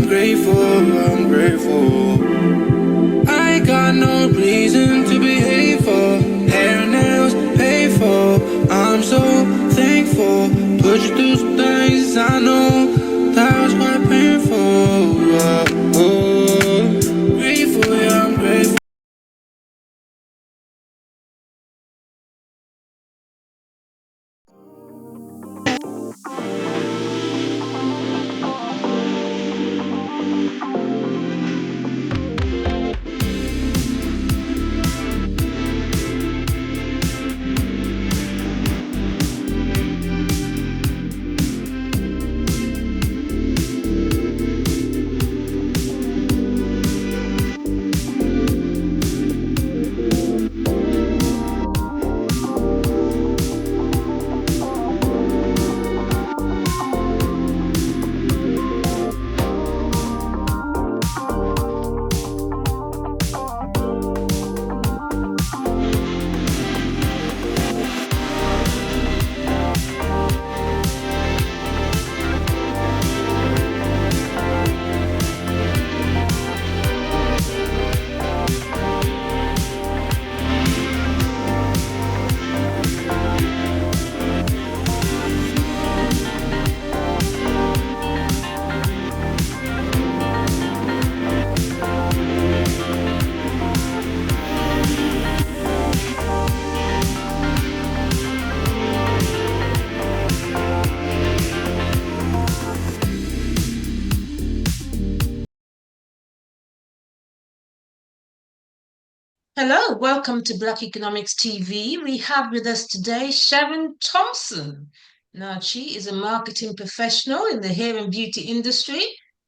I'm grateful. I got no reason to be hateful. Hair and nails paid for. I'm so thankful. Put you through some things I know that was quite painful. Grateful, yeah, I'm grateful. Hello, welcome to Black Economics TV. We have with us today Sharon Thompson. Now, she is a marketing professional in the hair and beauty industry.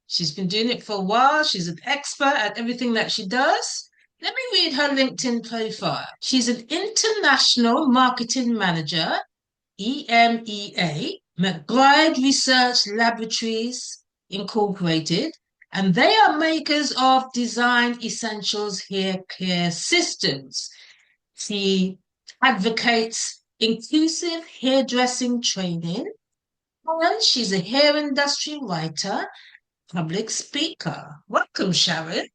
She's been doing it for a while. She's an expert at everything that she does. Let me read her LinkedIn profile. She's an international marketing manager, EMEA, McBride Research Laboratories Incorporated, and they are makers of Design Essentials HairCare Systems. She advocates inclusive hairdressing training, and she's a hair industry writer, public speaker. Welcome, Sharon.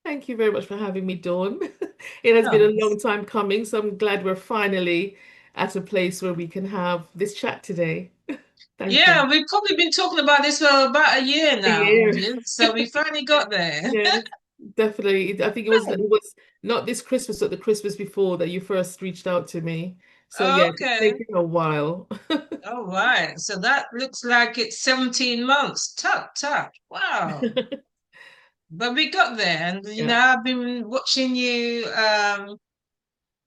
Thank you very much for having me, Dawn. It has been Oh, a long time coming, so I'm glad we're finally at a place where we can have this chat today. Thank yeah, you. we've probably been talking about this for about a year A now, year. audience. So we finally got there. Yes, definitely. I think it was not this Christmas, but the Christmas before that you first reached out to me. So yeah, it's Okay. taken a while. All right. So that looks like it's 17 months. Tut, tut. Wow. But we got there. And, Yeah, I've been watching you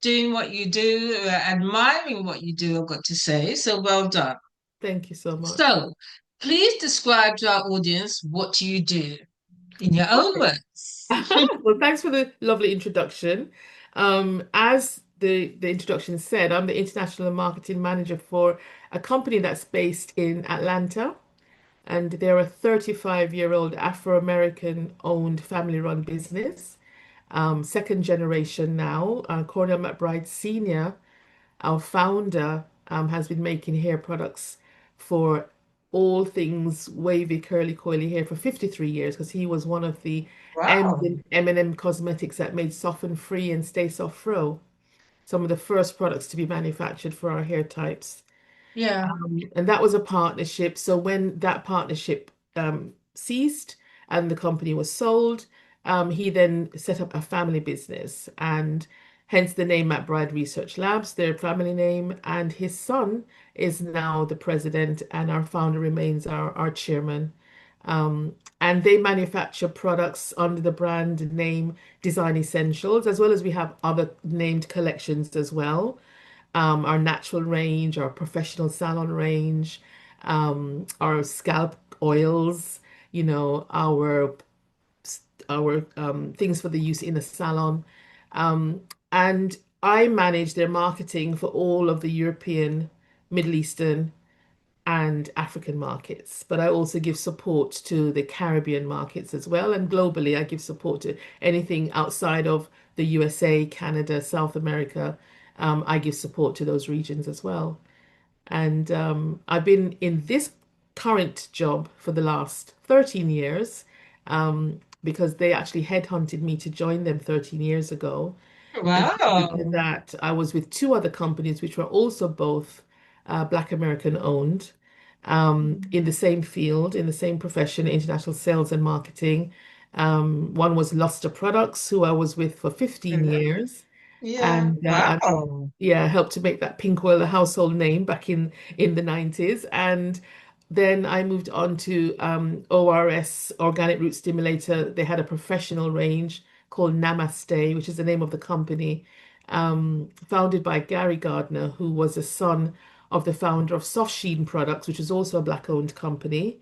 doing what you do, admiring what you do, I've got to say. So well done. thank you so much. So please describe to our audience what you do in your own Okay. words. Well, thanks for the lovely introduction. As the introduction said, I'm the international marketing manager for a company that's based in Atlanta, and they're a 35-year-old Afro-American owned family-run business, second generation now. Cornell McBride Senior, our founder, has been making hair products for all things wavy, curly, coily hair for 53 years because he was one of the M's Wow. in M&M Cosmetics that made Soften Free and Stay Soft Fro, some of the first products to be manufactured for our hair types. Yeah. And that was a partnership. So when that partnership ceased and the company was sold, he then set up a family business, and hence the name McBride Research Labs, their family name. And his son is now the president, and our founder remains our chairman. And they manufacture products under the brand name Design Essentials, as well as we have other named collections as well, our natural range, our professional salon range, our scalp oils, our things for the use in a salon. Um, and I manage their marketing for all of the European, Middle Eastern, and African markets. But I also give support to the Caribbean markets as well. And globally, I give support to anything outside of the USA, Canada, South America. I give support to those regions as well. And I've been in this current job for the last 13 years. because they actually headhunted me to join them 13 years ago. And prior to Wow. that, I was with two other companies, which were also both Black American owned, in the same field, in the same profession, international sales and marketing. One was Luster Products, who I was with for 15 years, Yeah. and Wow. yeah, helped to make that pink oil a household name back in the 90s. And then I moved on to ORS, Organic Root Stimulator. They had a professional range called Namaste, which is the name of the company, founded by Gary Gardner, who was a son of the founder of Soft Sheen Products, which is also a black-owned company.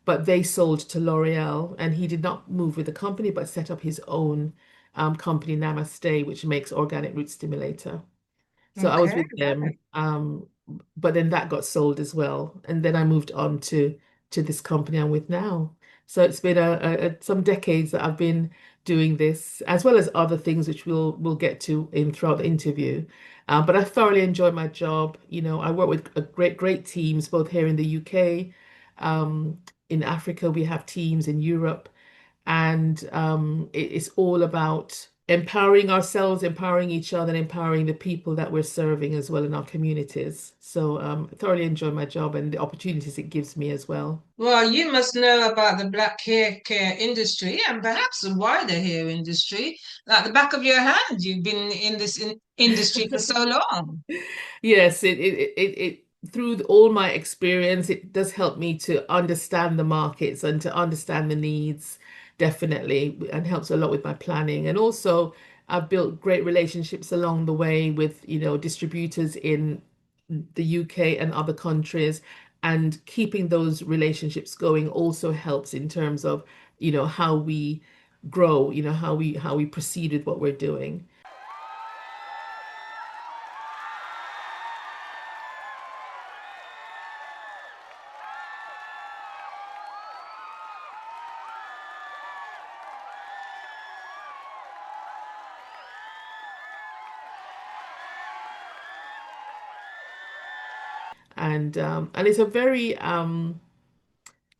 But they sold to L'Oreal, and he did not move with the company, but set up his own company, Namaste, which makes organic root stimulator. So I was Okay. with them, but then that got sold as well, and then I moved on to this company I'm with now. So it's been some decades that I've been doing this, as well as other things which we'll get to in throughout the interview. But I thoroughly enjoy my job. You know, I work with great teams both here in the UK, um, in Africa we have teams in Europe, and it's all about empowering ourselves, empowering each other, and empowering the people that we're serving as well in our communities. So I thoroughly enjoy my job and the opportunities it gives me as well. Well, you must know about the black hair care industry and perhaps the wider hair industry. Like the back of your hand, you've been in this industry for so long. Yes, through all my experience, it does help me to understand the markets and to understand the needs, definitely, and helps a lot with my planning. And also, I've built great relationships along the way with, distributors in the UK and other countries. And keeping those relationships going also helps in terms of, how we grow, how we proceed with what we're doing. And it's a very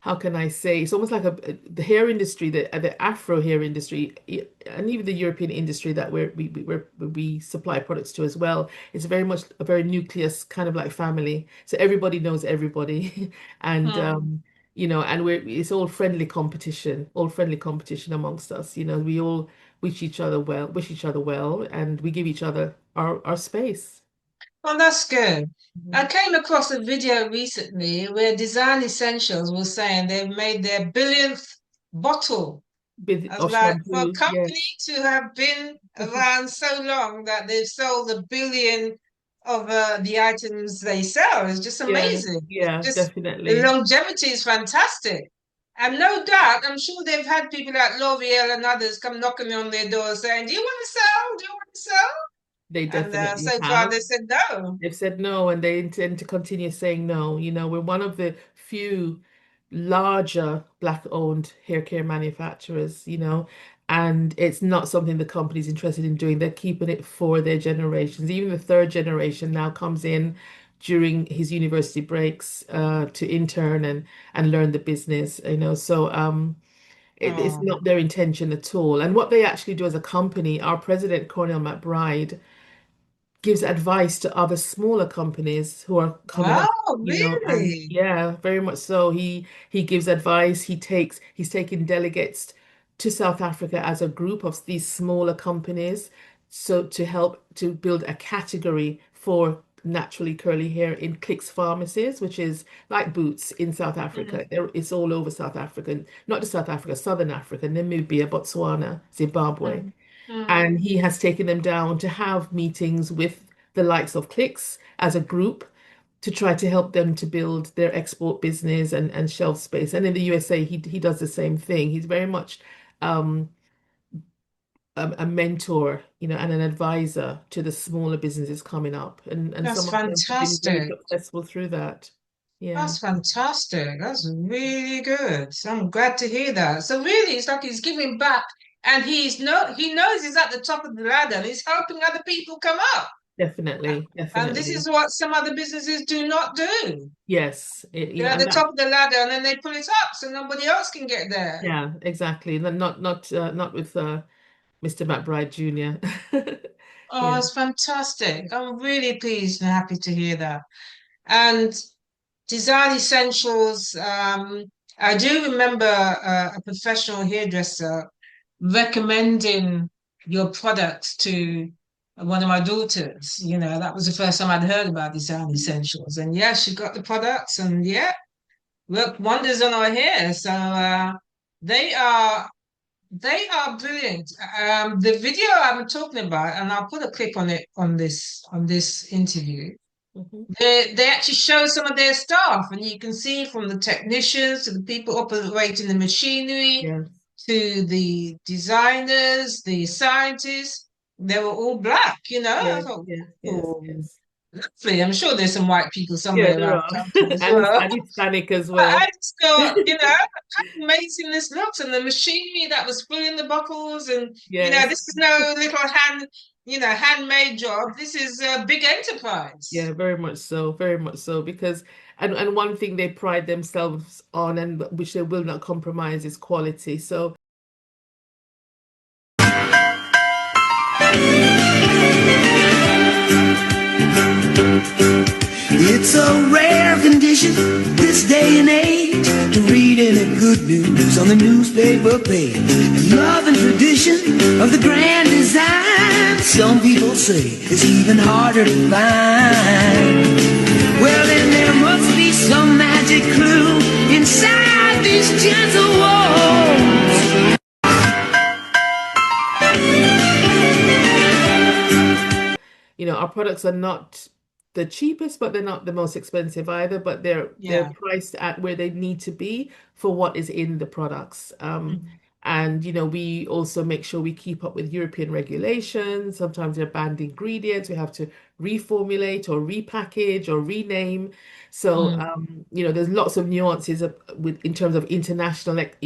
how can I say, it's almost like the hair industry, the Afro hair industry, and even the European industry that we supply products to as well. It's very much a very nucleus kind of like family. So everybody knows everybody, and Hmm. and it's all friendly competition amongst us. We all wish each other well, and we give each other our space. Well, that's good. I Mhm. came across a video recently where Design Essentials was saying they've made their billionth bottle. With I was of like, for a shampoo, company yes. to have been around so long that they've sold 1 billion of the items they sell is just Yeah, amazing. It's yeah, just the definitely. longevity is fantastic. And no doubt, I'm sure they've had people like L'Oreal and others come knocking on their door saying, "Do you want to sell? Do you want to sell?" They And definitely so far, have. they said no. They've said no, and they intend to continue saying no. We're one of the few larger black-owned hair care manufacturers, and it's not something the company's interested in doing. They're keeping it for their generations. Even the third generation now comes in during his university breaks to intern and learn the business, So it's Oh, not their intention at all. And what they actually do as a company, our president, Cornell McBride, gives advice to other smaller companies who are coming wow, up, and really? yeah, very much so. He gives advice. He's taking delegates to South Africa as a group of these smaller companies, so to help to build a category for naturally curly hair in Clicks pharmacies, which is like Boots in South Africa. Mm, It's all over South Africa, not just South Africa, Southern Africa, Namibia, Botswana, Zimbabwe. mm, mm. And he has taken them down to have meetings with the likes of Clicks as a group to try to help them to build their export business and shelf space. And in the USA, he does the same thing. He's very much um, a mentor, and an advisor to the smaller businesses coming up. And That's some of them have been very fantastic. successful through that. Yeah. That's fantastic. That's really good. So I'm glad to hear that. So really, it's like he's giving back, and he knows he's at the top of the ladder, and he's helping other people come up. Definitely, And this definitely. is what some other businesses do not do. Yes, They're at and the that, top of the ladder and then they pull it up so nobody else can get there. yeah, exactly. Not with Mr. McBride Jr. Oh, Yeah. it's fantastic. I'm really pleased and happy to hear that. And Design Essentials, I do remember a professional hairdresser recommending your products to one of my daughters. You know, that was the first time I'd heard about Design Essentials. And yeah, she got the products and yeah, worked wonders on her hair. So they are they are brilliant. The video I'm talking about, and I'll put a clip on it on this interview. Hmm. They actually show some of their staff, and you can see from the technicians to the people operating the machinery Yes, to the designers, the scientists. They were all black, you know. I yes, thought, yes, yes, oh, yes. lovely. I'm sure there's some white people Yeah, somewhere there around are. the country as And well. and Hispanic as I well. just thought, you know, how amazing this looks, and the machinery that was filling the bottles, and you know, Yes. this is no little handmade job. This is a big enterprise. Yeah, very much so, very much so. Because and one thing they pride themselves on and which they will not compromise is quality. So It's a rare condition this day and age to read any good news on the newspaper page. And love and tradition of the grand design, some people say it's even harder to find. Well, then there must be some magic clue inside these gentle walls. our products are not the cheapest, but they're not the most expensive either, but they're Yeah. priced at where they need to be for what is in the products. Mhm. And we also make sure we keep up with European regulations. Sometimes they're banned ingredients. We have to reformulate or repackage or rename. So Mm. there's lots of nuances with in terms of international, like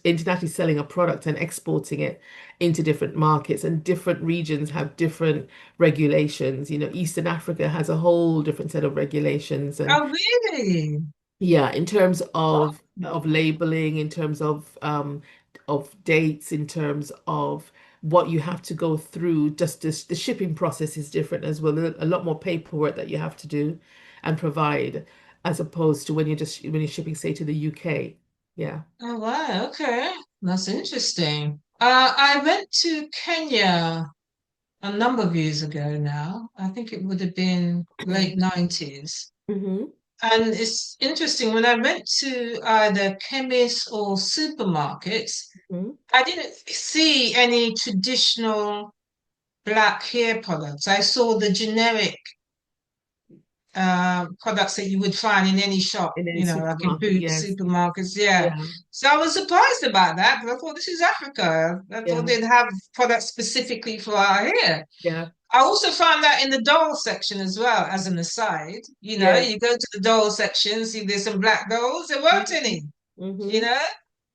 internationally selling a product and exporting it into different markets, and different regions have different regulations. Eastern Africa has a whole different set of regulations, and Oh, really? yeah, in terms Wow. of labeling, in terms of dates, in terms of what you have to go through, just the shipping process is different as well. A lot more paperwork that you have to do and provide, as opposed to when you're shipping, say, to the UK. Yeah. Oh, wow. Okay. That's interesting. I went to Kenya a number of years ago now. I think it would have been late 90s. Hmm. And it's interesting, when I went to either chemists or supermarkets, Hmm. I didn't see any traditional black hair products. I saw the generic products that you would find in any shop, In any you know, like in supermarket, Boots, yes. supermarkets. Yeah. Yeah. So I was surprised about that because I thought this is Africa. I thought Yeah. they'd have products specifically for our hair. Yeah. I also found that in the doll section as well, as an aside. You know, Yes. you go to the doll section, see there's some black dolls, there weren't Hmm. any, you Hmm. know?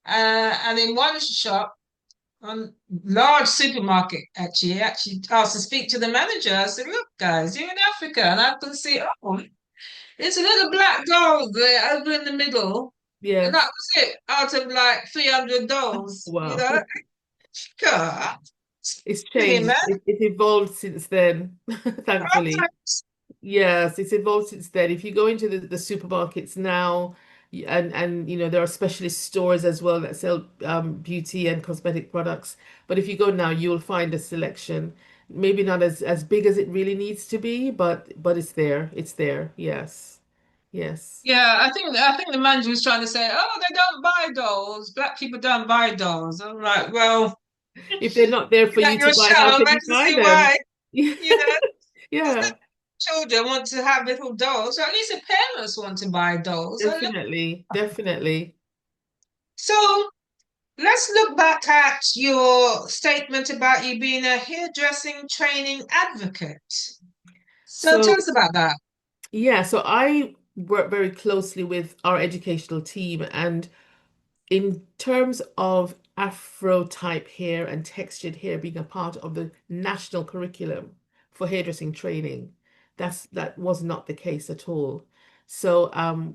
And in one shop, large supermarket, actually asked to speak to the manager. I said, look, guys, you're in Africa. And I can see, oh, it's a little black doll there over in the middle. And that Yes. was it out of like 300 dolls, you Wow. know? God, It's really, man. changed. It's evolved since then, thankfully. Yes, it's evolved since then. If you go into the supermarkets now, and there are specialist stores as well that sell beauty and cosmetic products. But if you go now, you'll find a selection. Maybe not as big as it really needs to be, but it's there. It's there. Yes. Yes. Yeah, I think the manager was trying to say, oh, they don't buy dolls. Black people don't buy dolls. I'm like, well, If they're not there for looking at you to your buy, how shelf, can I you can buy see them? why. You know, because the Yeah, children want to have little dolls, so at least the parents want to buy dolls. So, definitely. Definitely. so let's look back at your statement about you being a hairdressing training advocate. So tell So us about that. yeah, so I work very closely with our educational team, and in terms of Afro type hair and textured hair being a part of the national curriculum for hairdressing training. That was not the case at all. So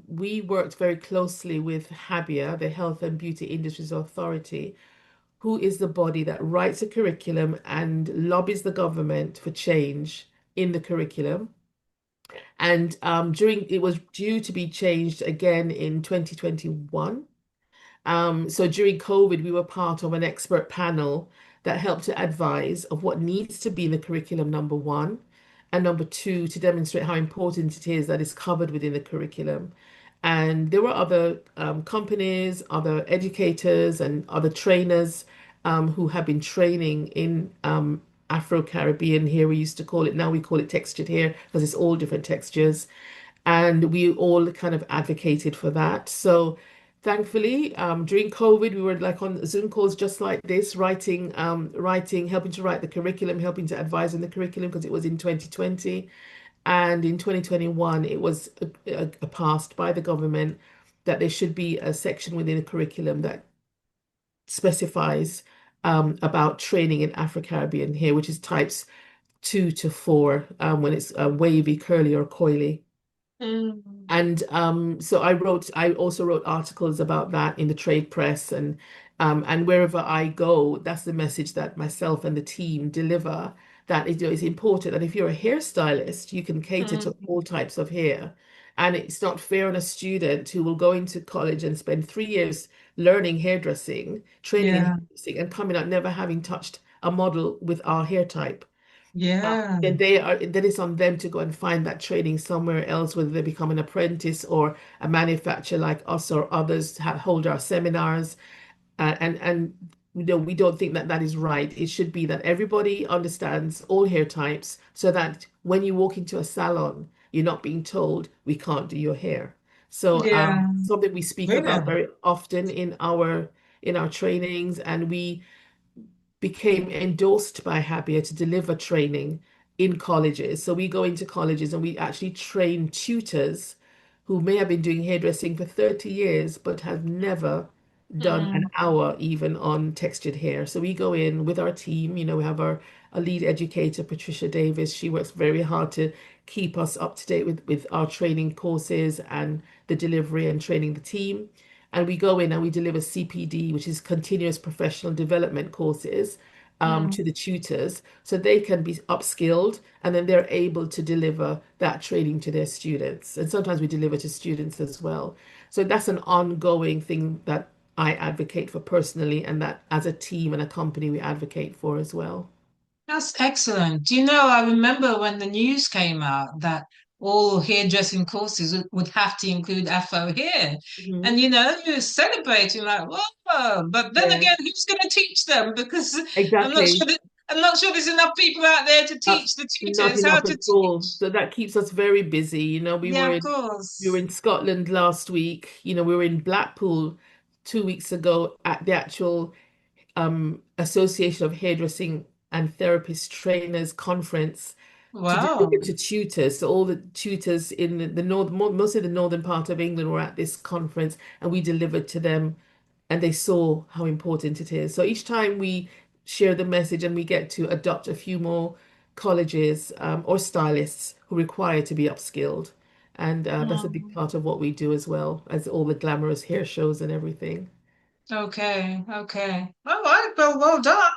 we worked very closely with HABIA, the Health and Beauty Industries Authority, who is the body that writes a curriculum and lobbies the government for change in the curriculum. And during it was due to be changed again in 2021. So during COVID, we were part of an expert panel that helped to advise of what needs to be in the curriculum, number one, and number two, to demonstrate how important it is that it's covered within the curriculum. And there were other companies, other educators, and other trainers who have been training in Afro-Caribbean hair. We used to call it, now we call it textured hair because it's all different textures. And we all kind of advocated for that. So thankfully, during COVID, we were like on Zoom calls just like this, writing, helping to write the curriculum, helping to advise on the curriculum because it was in 2020. And in 2021, it was passed by the government that there should be a section within the curriculum that specifies about training in Afro-Caribbean hair, which is types 2 to 4, when it's wavy, curly, or coily. Mm. And so I also wrote articles about that in the trade press, and wherever I go, that's the message that myself and the team deliver, that it is important that if you're a hairstylist, you can cater to Mm. all types of hair. And it's not fair on a student who will go into college and spend 3 years learning hairdressing, training in Yeah, hairdressing, and coming out never having touched a model with our hair type. yeah, Then it's on them to go and find that training somewhere else, whether they become an apprentice or a manufacturer like us or others hold our seminars. And we don't think that that is right. It should be that everybody understands all hair types so that when you walk into a salon, you're not being told we can't do your hair. So yeah. something we speak about Brilliant. very often in our trainings, and we became endorsed by Habia to deliver training in colleges. So we go into colleges and we actually train tutors who may have been doing hairdressing for 30 years but have never done an Mm. hour even on textured hair. So we go in with our team, we have a lead educator, Patricia Davis. She works very hard to keep us up to date with our training courses and the delivery and training the team. And we go in and we deliver CPD, which is continuous professional development courses, Mm. to the tutors so they can be upskilled and then they're able to deliver that training to their students. And sometimes we deliver to students as well. So that's an ongoing thing that I advocate for personally, and that as a team and a company we advocate for as well. That's excellent. Do you know, I remember when the news came out that all hairdressing courses would have to include Afro hair. Mhm. And you're celebrating like, whoa, but then Yeah, again, who's going to teach them? Because I'm not exactly. sure that I'm not sure there's enough people out there to Uh, teach the Not tutors how enough to at all. teach. So that keeps us very busy. Yeah, of We were course. in Scotland last week. We were in Blackpool 2 weeks ago at the actual Association of Hairdressing and Therapist Trainers Conference to deliver Wow. to tutors. So all the tutors in the north, mostly the northern part of England, were at this conference, and we delivered to them, and they saw how important it is. So each time we share the message, and we get to adopt a few more colleges or stylists who require to be upskilled. And that's a big Mm. part of what we do as well as all the glamorous hair shows and everything. Okay, okay. All right, well done.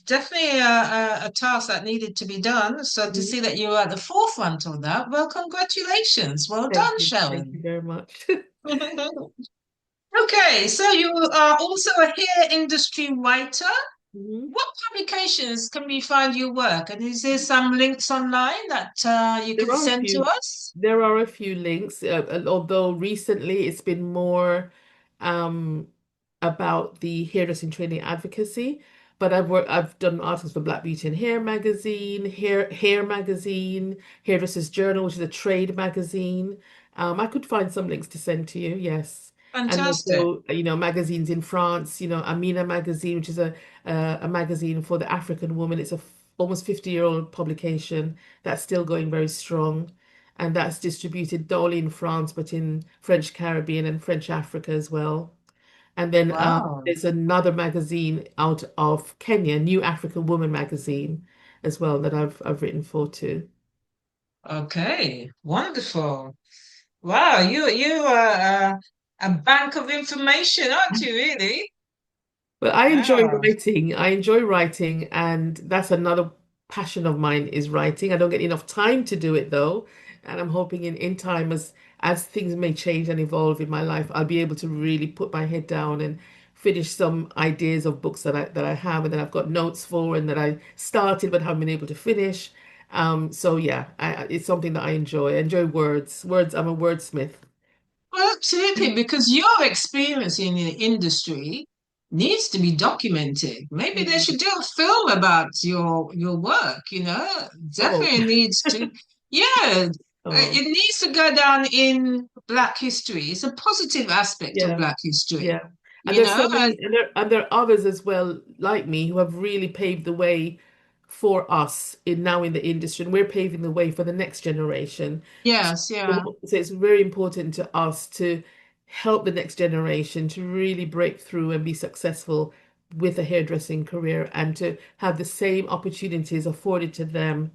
Definitely a task that needed to be done. So to Mhm. see that you're at the forefront of that, well, congratulations. Well Thank done, you. Thank you Sharon. very much. Okay, so you are also a hair industry writer. Mhm. What publications can we find your work? And is there some links online that you There can are a send to few. us? There are a few links, although recently it's been more um, about the hairdressing training advocacy. But I've done articles for Black Beauty and Hair magazine, Hair magazine, Hairdressers Journal, which is a trade magazine. I could find some links to send to you, yes. And Fantastic. also, magazines in France, Amina magazine, which is a magazine for the African woman. It's almost 50-year-old publication that's still going very strong. And that's distributed not only in France, but in French Caribbean and French Africa as well. And then Wow. there's another magazine out of Kenya, New African Woman magazine. as well that I've written for too. Okay, wonderful. Wow, you are a bank of information, aren't you, really? But I enjoy Wow. writing. I enjoy writing, and that's another passion of mine is writing. I don't get enough time to do it though, and I'm hoping in time as things may change and evolve in my life, I'll be able to really put my head down and finish some ideas of books that I have and that I've got notes for and that I started but haven't been able to finish. So yeah, it's something that I enjoy. I enjoy words. Words, I'm a wordsmith. Well, absolutely, because your experience in the industry needs to be documented. Maybe they Mm. should do a film about your work, Oh, definitely needs to. Yeah, oh, it needs to go down in Black history. It's a positive aspect of yeah. Black history, Yeah. And you there's know? so many, and there are others as well, like me, who have really paved the way for us in now in the industry, and we're paving the way for the next generation. Yes, yeah. So it's very important to us to help the next generation to really break through and be successful with a hairdressing career and to have the same opportunities afforded to them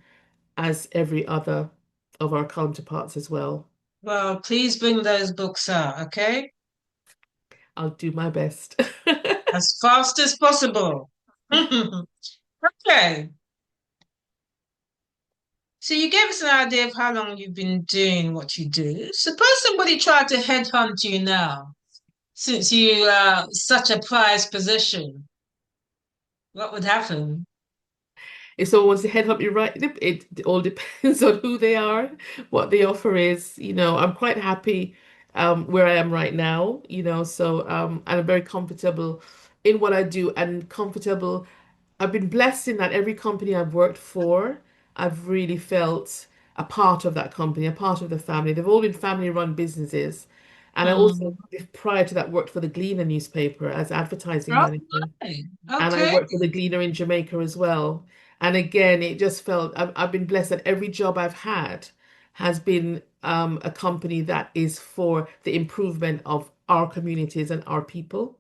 as every other of our counterparts as well. Well, please bring those books out, okay? I'll do my best. As fast as possible. Okay. So you gave us an idea of how long you've been doing what you do. Suppose somebody tried to headhunt you now, since you are such a prized position. What would happen? If someone wants to headhunt you, right, it all depends on who they are, what the offer is. I'm quite happy where I am right now, so and I'm very comfortable in what I do and comfortable. I've been blessed in that every company I've worked for, I've really felt a part of that company, a part of the family. They've all been family-run businesses. And I also, Hmm. prior to that, worked for the Gleaner newspaper as advertising Oh, manager right. and I Okay. worked for the Gleaner in Jamaica as well. And again, it just felt I've been blessed that every job I've had has been a company that is for the improvement of our communities and our people.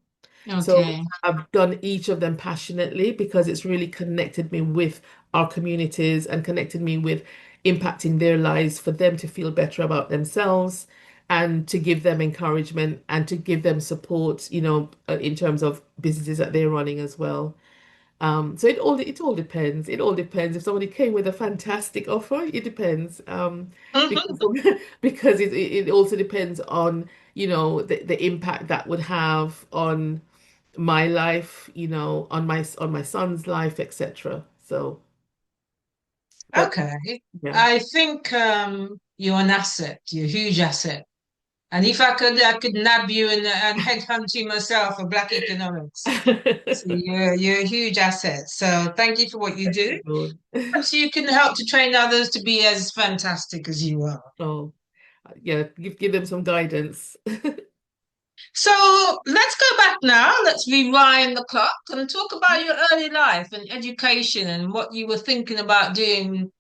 So Okay. I've done each of them passionately because it's really connected me with our communities and connected me with impacting their lives for them to feel better about themselves and to give them encouragement and to give them support, in terms of businesses that they're running as well. So it all depends. It all depends. If somebody came with a fantastic offer, it depends. Because because it also depends on, the impact that would have on my life, on my son's life, etc. So, but Okay. yeah. I think you're an asset. You're a huge asset. And if I could nab you and headhunt you myself for Black economics. So you're a huge asset. So thank you for what you do. Good. Perhaps you can help to train others to be as fantastic as you are. Oh, yeah, give them some guidance. So let's go back now. Let's rewind the clock and talk about your early life and education and what you were thinking about doing,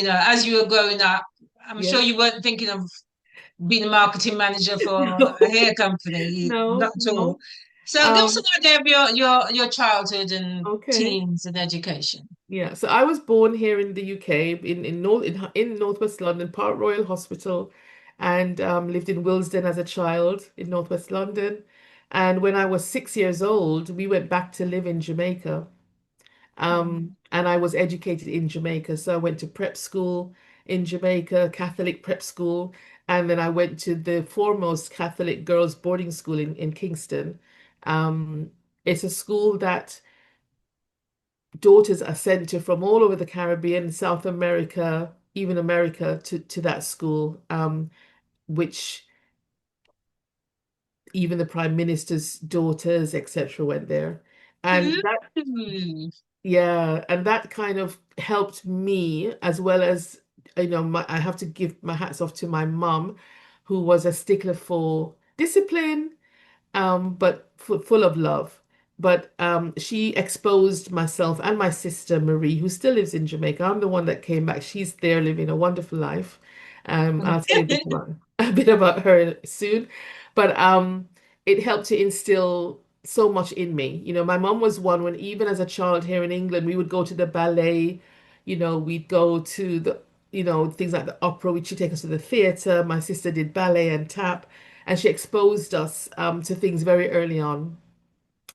as you were growing up. I'm sure Yeah. you weren't thinking of being a marketing manager for a No, hair company, not no, at all. no. So give us an Um, idea of your childhood and okay. teens and education. Yeah, so I was born here in the UK in Northwest London, Park Royal Hospital, and lived in Willesden as a child in Northwest London. And when I was 6 years old, we went back to live in Jamaica. And I was educated in Jamaica, so I went to prep school in Jamaica, Catholic prep school, and then I went to the foremost Catholic girls' boarding school in Kingston. Um, it's a school that daughters are sent to from all over the Caribbean, South America, even America to that school, which even the Prime Minister's daughters, etc., went there. And that, Ooh. yeah, and that kind of helped me as well as, I have to give my hats off to my mum, who was a stickler for discipline but full of love. But she exposed myself and my sister Marie, who still lives in Jamaica. I'm the one that came back. She's there living a wonderful life. I'll tell you a bit about a bit about her soon. But it helped to instill so much in me. My mom was one when even as a child here in England, we would go to the ballet. We'd go to things like the opera, which she'd take us to the theater. My sister did ballet and tap, and she exposed us to things very early on.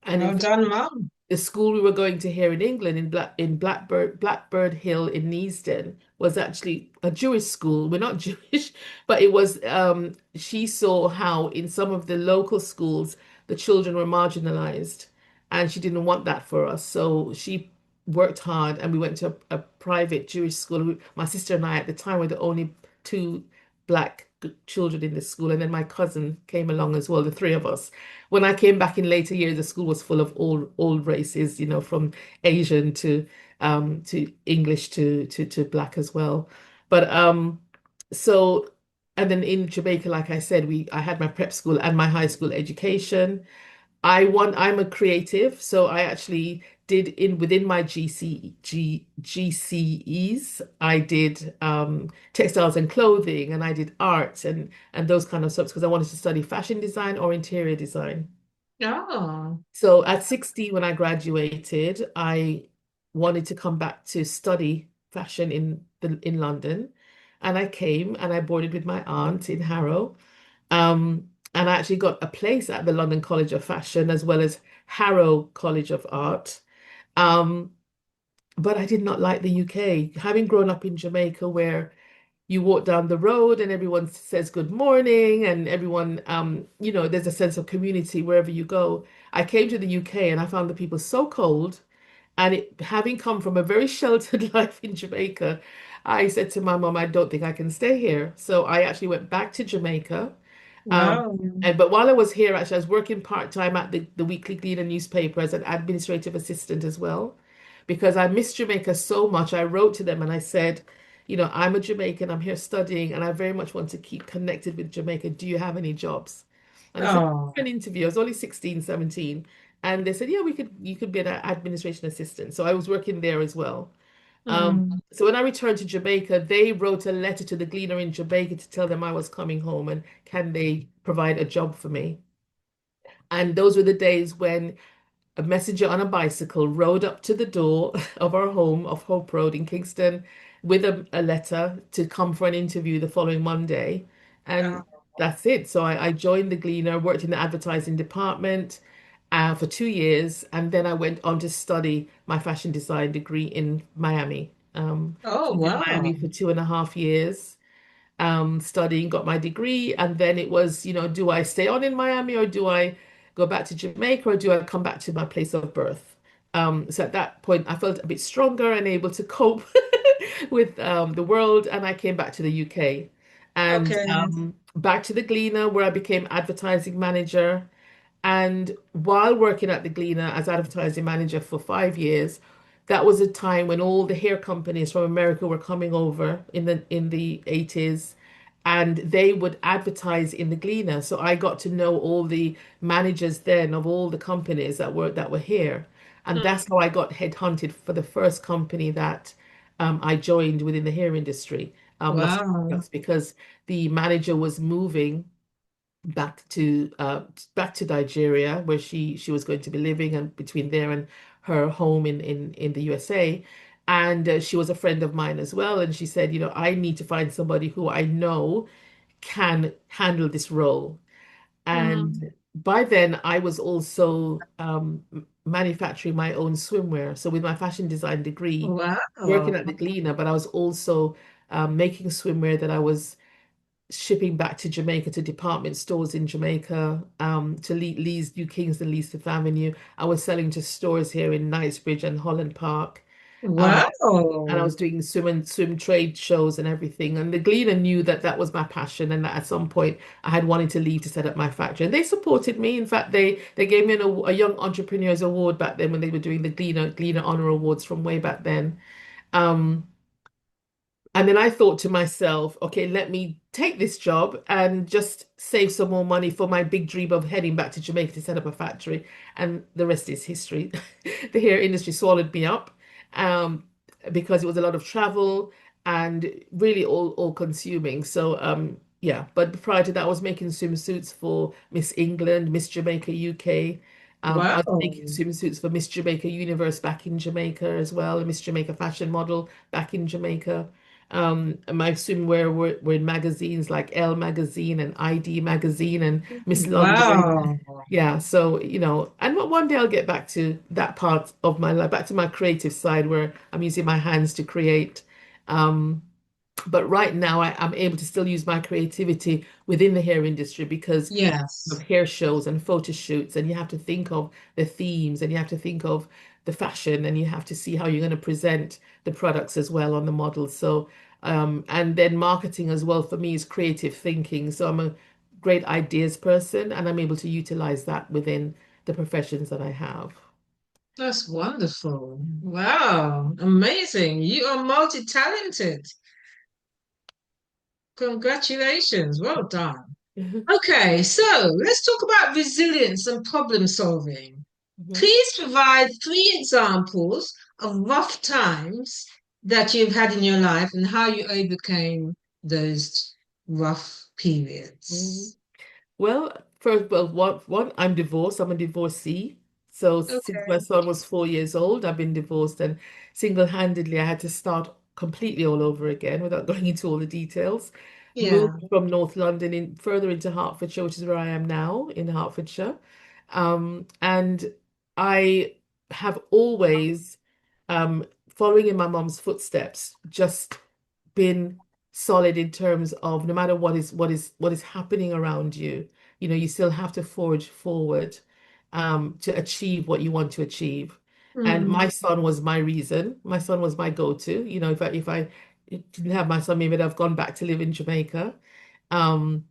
And in Well fact, done, Mum. the school we were going to here in England, in Blackbird Hill in Neasden, was actually a Jewish school. We're not Jewish, but it was. She saw how in some of the local schools the children were marginalized, and she didn't want that for us. So she worked hard, and we went to a private Jewish school. My sister and I at the time were the only two black children in the school, and then my cousin came along as well. The three of us. When I came back in later years, the school was full of all races, from Asian to English to black as well. But so and then in Jamaica, like I said, I had my prep school and my high school education. I'm a creative, so I actually did within my GCEs, I did textiles and clothing, and I did art and those kind of stuff because I wanted to study fashion design or interior design. Oh, So at 16, when I graduated, I wanted to come back to study fashion in London, and I came and I boarded with my aunt in Harrow. And I actually got a place at the London College of Fashion as well as Harrow College of Art. Um, but I did not like the UK. Having grown up in Jamaica, where you walk down the road and everyone says good morning, and everyone, there's a sense of community wherever you go. I came to the UK and I found the people so cold. And having come from a very sheltered life in Jamaica, I said to my mom, I don't think I can stay here. So I actually went back to Jamaica. Um, wow. but while I was here, actually, I was working part-time at the Weekly Gleaner newspaper as an administrative assistant as well, because I missed Jamaica so much. I wrote to them and I said, I'm a Jamaican, I'm here studying, and I very much want to keep connected with Jamaica. Do you have any jobs? And they said, Oh, "For an interview." I was only 16, 17. And they said, yeah, you could be an administration assistant. So I was working there as well. mm, So when I returned to Jamaica, they wrote a letter to the Gleaner in Jamaica to tell them I was coming home and can they provide a job for me. And those were the days when a messenger on a bicycle rode up to the door of our home of Hope Road in Kingston with a letter to come for an interview the following Monday. And oh, that's it. So I joined the Gleaner, worked in the advertising department for 2 years, and then I went on to study my fashion design degree in Miami. So oh, I was in wow. Miami for 2.5 years, studying, got my degree, and then it was, do I stay on in Miami or do I go back to Jamaica or do I come back to my place of birth? So at that point, I felt a bit stronger and able to cope with the world, and I came back to the UK and Okay. back to the Gleaner, where I became advertising manager. And while working at the Gleaner as advertising manager for 5 years, that was a time when all the hair companies from America were coming over in the 80s, and they would advertise in the Gleaner. So I got to know all the managers then of all the companies that were here. And Mm, that's how I got headhunted for the first company that I joined within the hair industry, Lush wow. Products, because the manager was moving back to uh back to Nigeria where she was going to be living, and between there and her home in the USA. And she was a friend of mine as well, and she said, I need to find somebody who I know can handle this role. Mm, And by then I was also manufacturing my own swimwear, so with my fashion design degree, wow. working at the Gleaner, but I was also making swimwear that I was shipping back to Jamaica to department stores in Jamaica, to Lee's, New Kingston, Lee's Fifth Avenue. I was selling to stores here in Knightsbridge and Holland Park. Um, and I Wow. was doing swim trade shows and everything. And the Gleaner knew that that was my passion, and that at some point I had wanted to leave to set up my factory. And they supported me. In fact, they gave me a Young Entrepreneurs Award back then when they were doing the Gleaner Honor Awards from way back then. Um, and then I thought to myself, okay, let me take this job and just save some more money for my big dream of heading back to Jamaica to set up a factory. And the rest is history. The hair industry swallowed me up, um, because it was a lot of travel and really all consuming. So yeah, but prior to that, I was making swimsuits for Miss England, Miss Jamaica UK, Wow. I was making swimsuits for Miss Jamaica Universe back in Jamaica as well, and Miss Jamaica Fashion Model back in Jamaica. And my swimwear were in magazines like Elle magazine and ID magazine and Miss London. Wow. Yeah, so and one day I'll get back to that part of my life, back to my creative side where I'm using my hands to create. Um, but right now I'm able to still use my creativity within the hair industry because of Yes. hair shows and photo shoots, and you have to think of the themes and you have to think of the fashion and you have to see how you're going to present the products as well on the models. So and then marketing as well for me is creative thinking. So I'm a great ideas person and I'm able to utilize that within the professions that I have. That's wonderful. Wow. Amazing. You are multi-talented. Congratulations. Well done. Okay, so let's talk about resilience and problem solving. Mhm. Please provide three examples of rough times that you've had in your life and how you overcame those rough Mhm. periods. Well, first, well, one, I'm divorced. I'm a divorcee. So since my Okay. son was 4 years old, I've been divorced, and single-handedly, I had to start completely all over again without going into all the details. Yeah. Moved from North London in further into Hertfordshire, which is where I am now in Hertfordshire. And I have always, following in my mom's footsteps, just been solid in terms of no matter what is happening around you, you still have to forge forward to achieve what you want to achieve. And my Mm, son was my reason. My son was my go-to. If I didn't have my son, maybe I'd have gone back to live in Jamaica. Um,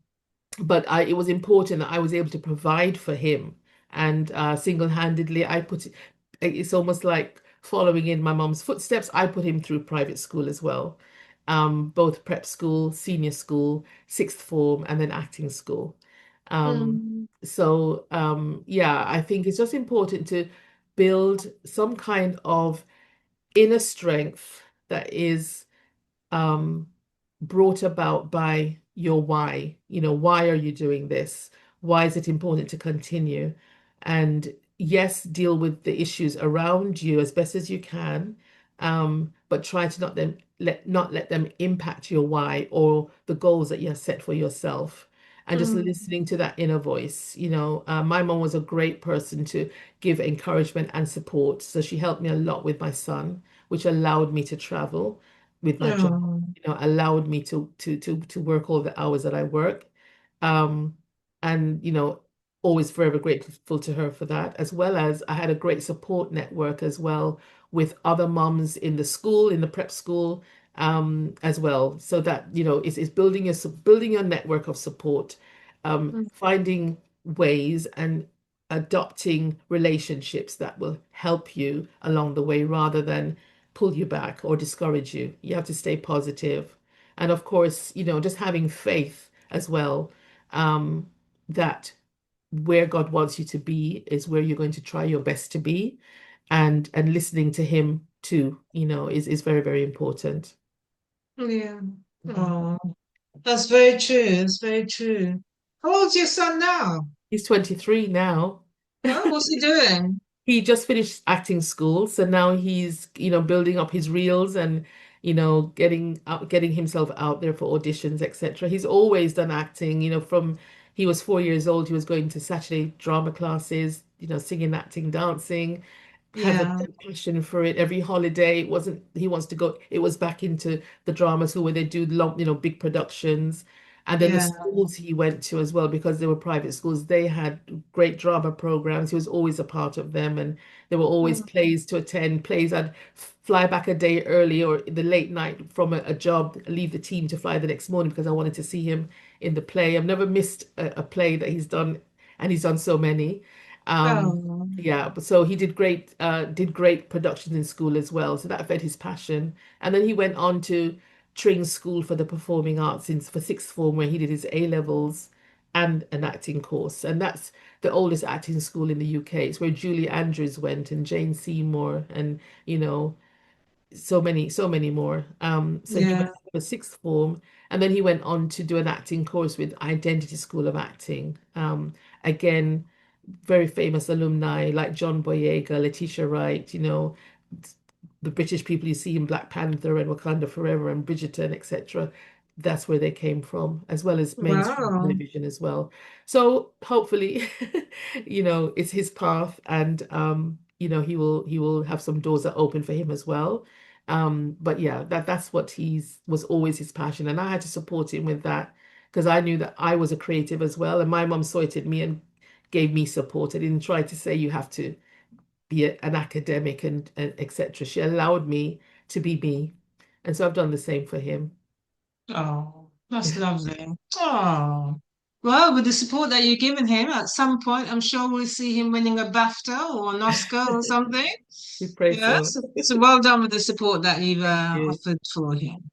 but it was important that I was able to provide for him. And single-handedly, it's almost like following in my mom's footsteps. I put him through private school as well, both prep school, senior school, sixth form, and then acting school. mm, Yeah, I think it's just important to build some kind of inner strength that is um, brought about by your why. Why are you doing this? Why is it important to continue? And yes, deal with the issues around you as best as you can, but try to not let them impact your why or the goals that you have set for yourself. And just mm, listening to that inner voice. My mom was a great person to give encouragement and support. So she helped me a lot with my son, which allowed me to travel with my job, oh, allowed me to work all the hours that I work. Um, and always forever grateful to her for that, as well as I had a great support network as well with other moms in the school, in the prep school, as well. So that, it's building your network of support, mm, finding ways and adopting relationships that will help you along the way rather than pull you back or discourage you. You have to stay positive. And of course, just having faith as well, that where God wants you to be is where you're going to try your best to be. And listening to him too, is very, very important. yeah. Mhm. Oh, that's very true. That's very true. How old's your son now? He's 23 now. Oh, what's he doing? He just finished acting school, so now he's, building up his reels and, getting himself out there for auditions, etc. He's always done acting, from he was 4 years old, he was going to Saturday drama classes, singing, acting, dancing, has a Yeah, passion for it. Every holiday, it wasn't he wants to go, it was back into the drama school where they do long, big productions. And then the yeah, schools he went to as well, because they were private schools, they had great drama programs. He was always a part of them, and there were always mm, plays to attend. Plays, I'd fly back a day early or the late night from a job, leave the team to fly the next morning because I wanted to see him in the play. I've never missed a play that he's done, and he's done so many. Um, oh, yeah, but so he did great productions in school as well. So that fed his passion. And then he went on to Tring School for the Performing Arts for sixth form, where he did his A levels and an acting course. And that's the oldest acting school in the UK. It's where Julie Andrews went and Jane Seymour and you know so many more. So he yeah, went for sixth form, and then he went on to do an acting course with Identity School of Acting. Again, very famous alumni like John Boyega, Letitia Wright, the British people you see in Black Panther and Wakanda Forever and Bridgerton, etc. That's where they came from, as well as mainstream Wow. television as well. So hopefully, it's his path, and he will have some doors that open for him as well. But yeah, that's what he's was always his passion, and I had to support him with that because I knew that I was a creative as well, and my mom saw it in me and gave me support. I didn't try to say you have to be an academic and etc. She allowed me to be me. And so I've done the same for him. Oh, that's lovely. Oh, well, with the support that you're giving him, at some point, I'm sure we'll see him winning a BAFTA or an Oscar or something. We pray so. Yes. So well done with the support that you've Yeah. offered for him.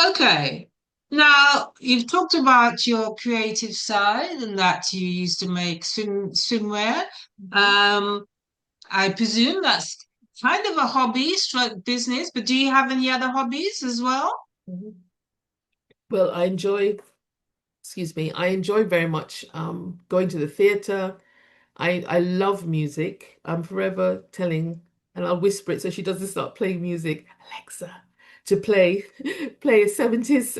Okay. Now, you've talked about your creative side and that you used to make swimwear. Mhm. Um, I presume that's kind of a hobby stroke business, but do you have any other hobbies as well? Mhm. Well, excuse me, I enjoy very much going to the theater. I love music. I'm forever telling, and I'll whisper it so she doesn't start playing music. Alexa, to play, play a 70s,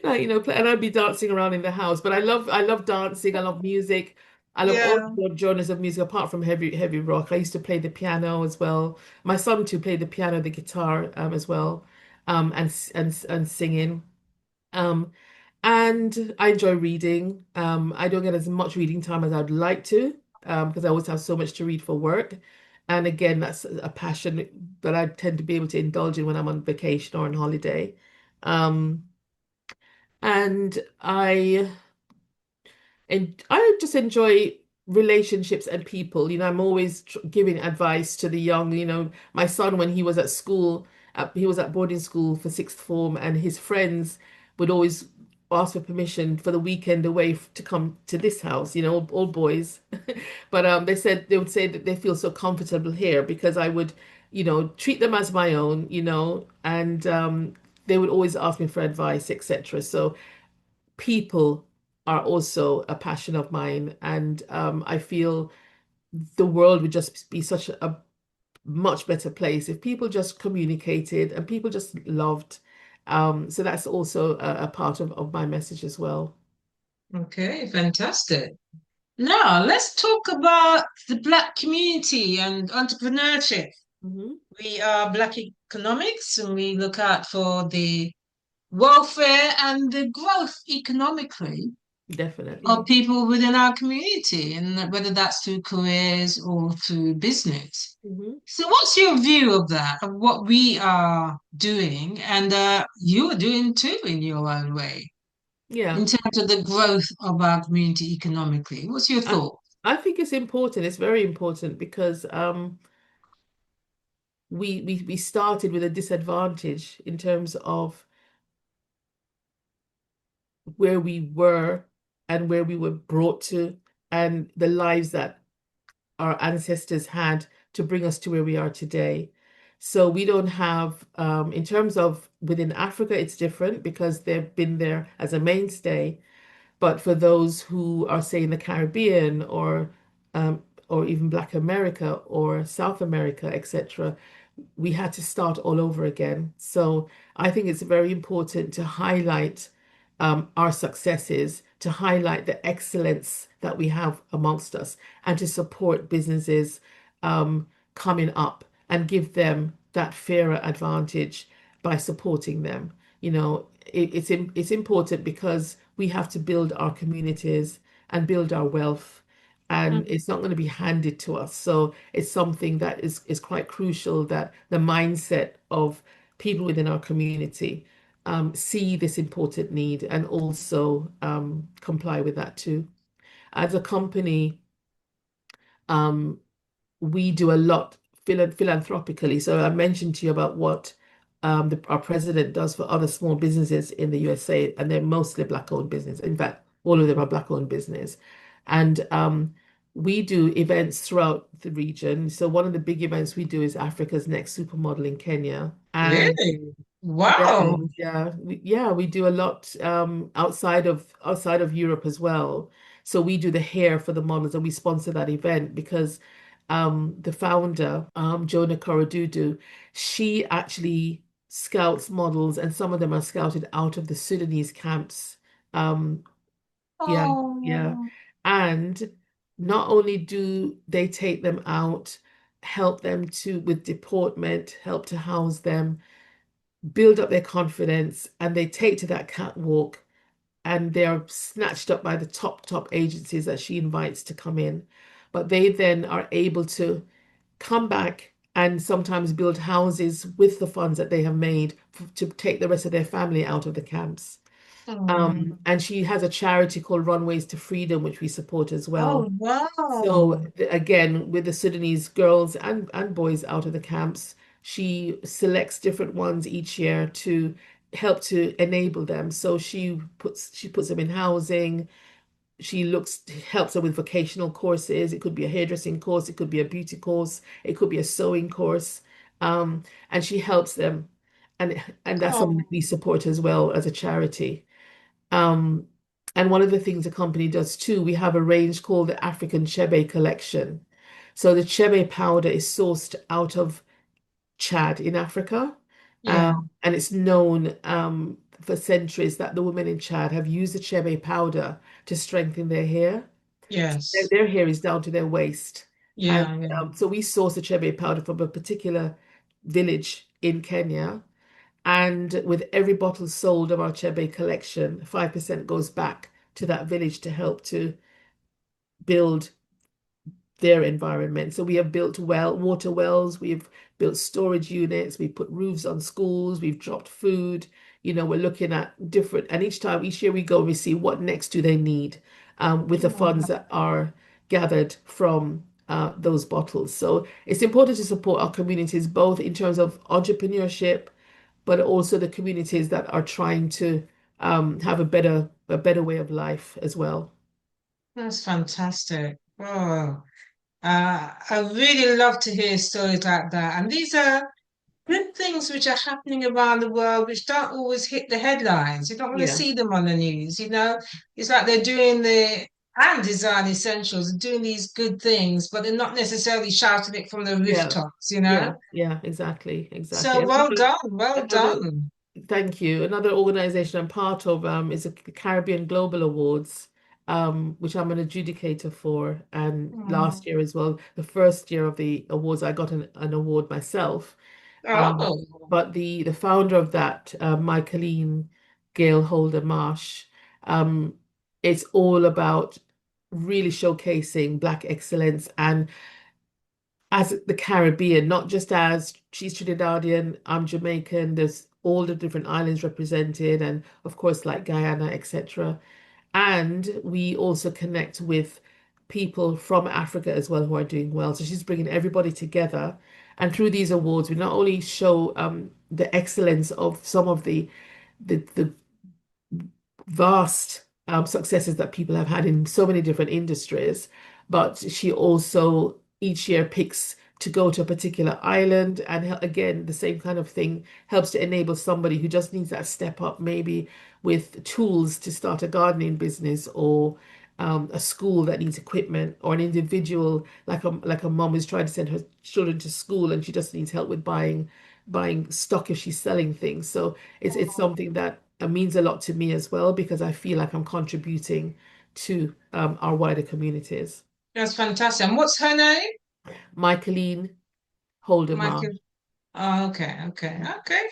and I'd be dancing around in the house. But I love dancing. I love music. I love all Yeah. genres of music apart from heavy rock. I used to play the piano as well. My son too played the piano, the guitar as well, and singing. Um, and I enjoy reading. I don't get as much reading time as I'd like to, because I always have so much to read for work. And again, that's a passion that I tend to be able to indulge in when I'm on vacation or on holiday. Um, and I just enjoy relationships and people. I'm always giving advice to the young. My son, when he was at school, he was at boarding school for sixth form, and his friends would always ask for permission for the weekend away to come to this house, all boys. But they would say that they feel so comfortable here because I would, treat them as my own, and they would always ask me for advice, etc. So people are also a passion of mine, and I feel the world would just be such a much better place if people just communicated and people just loved. So that's also a part of my message as well. Okay, fantastic. Now, let's talk about the Black community and entrepreneurship. Hmm. We are Black economics and we look out for the welfare and the growth economically of Definitely. people within our community, and whether that's through careers or through business. Hmm. So, what's your view of that, of what we are doing and you're doing too in your own way, Yeah. in terms of the growth of our community economically? What's your I, thought? I think it's important. It's very important because we started with a disadvantage in terms of where we were and where we were brought to, and the lives that our ancestors had to bring us to where we are today. So we don't have, in terms of within Africa, it's different because they've been there as a mainstay. But for those who are, say, in the Caribbean or even Black America or South America, etc., we had to start all over again. So I think it's very important to highlight our successes, to highlight the excellence that we have amongst us, and to support businesses coming up and give them that fairer advantage by supporting them. It's important because we have to build our communities and build our wealth, and it's not going to be handed to us. So it's something that is quite crucial that the mindset of people within our community see this important need and also comply with that too. As a company, um, we do a lot philanthropically. So I mentioned to you about what our president does for other small businesses in the USA, and they're mostly black-owned business. In fact, all of them are black-owned business. And we do events throughout the region. So one of the big events we do is Africa's Next Supermodel in Kenya. And Really? yeah, Wow. yeah, we do a lot outside of Europe as well. So we do the hair for the models and we sponsor that event because the founder, Jonah Korodudu, she actually scouts models, and some of them are scouted out of the Sudanese camps. Um, yeah, yeah. Oh, And not only do they take them out, help them to with deportment, help to house them, build up their confidence, and they take to that catwalk and they're snatched up by the top agencies that she invites to come in. But they then are able to come back and sometimes build houses with the funds that they have made to take the rest of their family out of the camps. oh, And she has a charity called Runways to Freedom, which we support as well. oh, wow. So again, with the Sudanese girls and boys out of the camps, she selects different ones each year to help to enable them. So she puts them in housing. She helps them with vocational courses. It could be a hairdressing course, it could be a beauty course, it could be a sewing course. And she helps them. And that's something that Oh, we support as well as a charity. Um, and one of the things the company does too, we have a range called the African Chebe Collection. So the Chebe powder is sourced out of Chad in Africa. yeah, And it's known for centuries that the women in Chad have used the Chebe powder to strengthen their hair. Their, yes, their hair is down to their waist. And yeah, yeah. so we source the Chebe powder from a particular village in Kenya. And with every bottle sold of our Chebe collection, 5% goes back to that village to help to build their environment. So we have built water wells, we've built storage units, we've put roofs on schools, we've dropped food. We're looking at different, and each year we go, we see what next do they need with the funds that are gathered from those bottles. So it's important to support our communities, both in terms of entrepreneurship, but also the communities that are trying to have a better way of life as well. That's fantastic. Oh, I really love to hear stories like that. And these are good things which are happening around the world, which don't always hit the headlines. You don't want to Yeah, see them on the news, you know? It's like they're doing and Design Essentials, doing these good things, but they're not necessarily shouting it from the yeah, rooftops, you know? yeah, yeah, exactly, exactly. So well Another, done. thank you. Another organization I'm part of is the Caribbean Global Awards, which I'm an adjudicator for. And last Mm. year as well, the first year of the awards, I got an award myself. Um, Oh, but the founder of that, Michaeline Gail Holder Marsh, um, it's all about really showcasing Black excellence and as the Caribbean, not just as she's Trinidadian, I'm Jamaican, there's all the different islands represented, and of course, like Guyana, etc. And we also connect with people from Africa as well who are doing well. So she's bringing everybody together. And through these awards, we not only show the excellence of some of the vast successes that people have had in so many different industries, but she also each year picks to go to a particular island. And again, the same kind of thing helps to enable somebody who just needs that step up, maybe with tools to start a gardening business or a school that needs equipment, or an individual like a mom who's trying to send her children to school and she just needs help with buying stock if she's selling things. So it's something that means a lot to me as well because I feel like I'm contributing to our wider communities. that's fantastic. And what's her name? Michaeline Holdemar, Michael. Oh, okay,